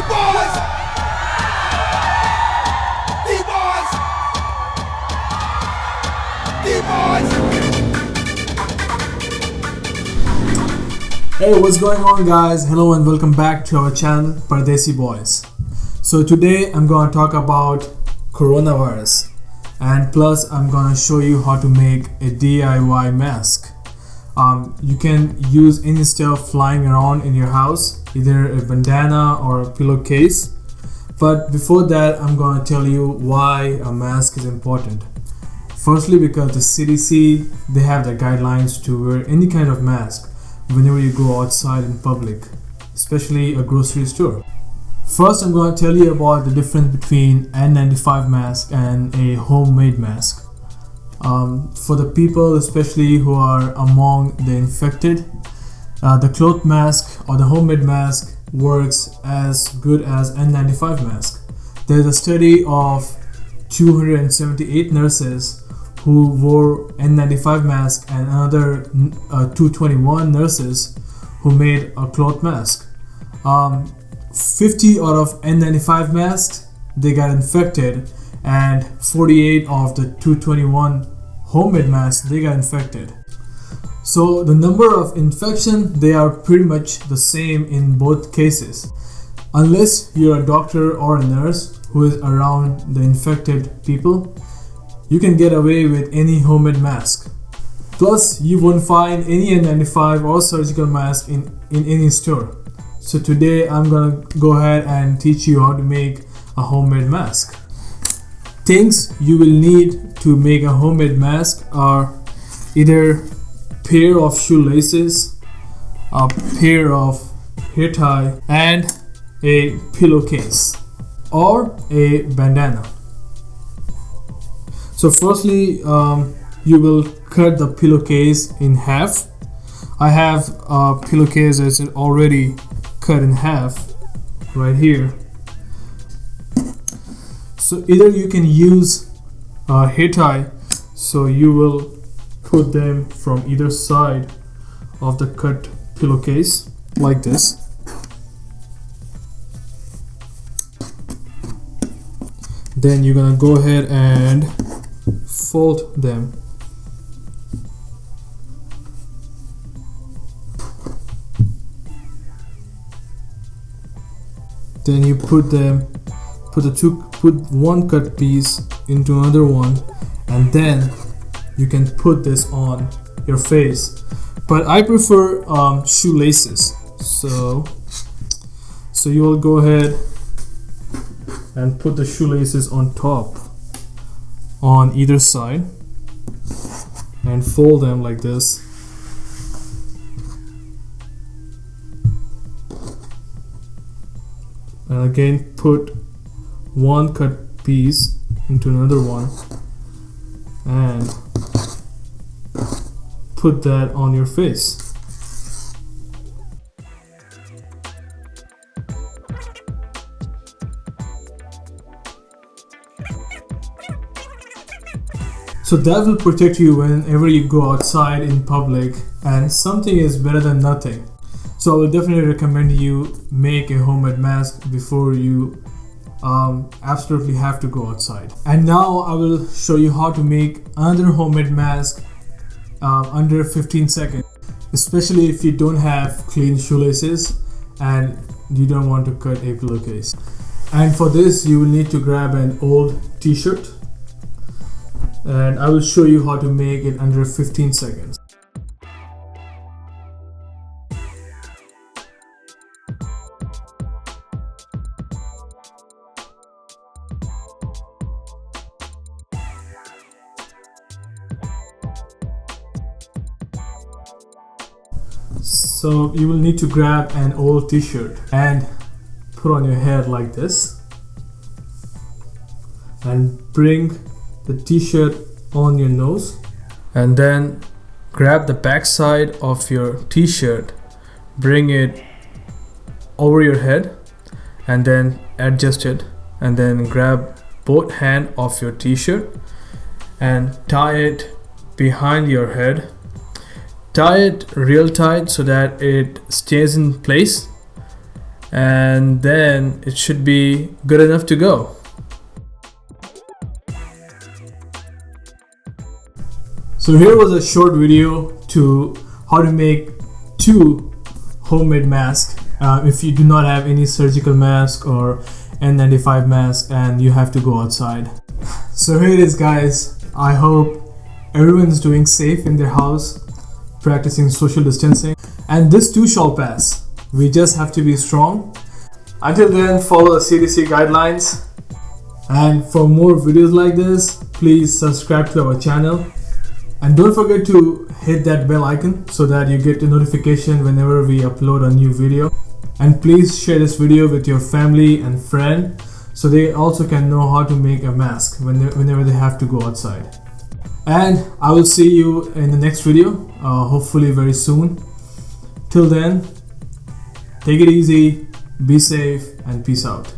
Boyz. Hey, what's going on guys? Hello and welcome back to our channel Pardesi Boyz. So today I'm going to talk about coronavirus, and plus I'm going to show you how to make a DIY mask. You can use any stuff flying around in your house, either a bandana or a pillowcase. But before that, I'm going to tell you why a mask is important. Firstly, because the CDC, they have the guidelines to wear any kind of mask whenever you go outside in public, especially a grocery store. First, I'm going to tell you about the difference between N95 mask and a homemade mask. For the people especially who are among the infected, the cloth mask or the homemade mask works as good as N95 mask. There's a study of 278 nurses who wore N95 mask and another 221 nurses who made a cloth mask. 50 out of N95 masks, they got infected, and 48 of the 221 homemade masks, they got infected. So the number of infection, they are pretty much the same in both cases, unless you're a doctor or a nurse who is around the infected people. You can get away with any homemade mask. Plus, you won't find any N95 or surgical mask in any store. So today I'm gonna go ahead and teach you how to make a homemade mask. Things you will need to make a homemade mask are either pair of shoelaces, a pair of hair tie, and a pillowcase or a bandana. So firstly, you will cut the pillowcase in half. I have a pillowcase that's already cut in half right here. So either you can use a hair tie, so you will put them from either side of the cut pillowcase like this. Then you're gonna go ahead and fold them. Then you put one cut piece into another one, and then you can put this on your face. But I prefer shoelaces. So you will go ahead and put the shoelaces on top on either side and fold them like this. And again put one cut piece into another one and put that on your face. So that will protect you whenever you go outside in public, and something is better than nothing. So I will definitely recommend you make a homemade mask before you absolutely have to go outside. And now I will show you how to make another homemade mask under 15 seconds, especially if you don't have clean shoelaces and you don't want to cut a pillowcase. And for this you will need to grab an old t-shirt, and I will show you how to make it under 15 seconds. So you will need to grab an old t-shirt and put on your head like this, and bring the t-shirt on your nose, and then grab the back side of your t-shirt, bring it over your head, and then adjust it, and then grab both hands of your t-shirt and tie it behind your head. Tie it real tight so that it stays in place, and then it should be good enough to go. So here was a short video to how to make 2 homemade masks if you do not have any surgical mask or N95 mask and you have to go outside. So here it is, guys. I hope everyone's doing safe in their house, practicing social distancing, and this too shall pass. We just have to be strong. Until then, follow the CDC guidelines, and for more videos like this, please subscribe to our channel, and don't forget to hit that bell icon so that you get a notification whenever we upload a new video. And please share this video with your family and friend so they also can know how to make a mask whenever they have to go outside. And I will see you in the next video, hopefully very soon. Till then, take it easy, be safe, and peace out.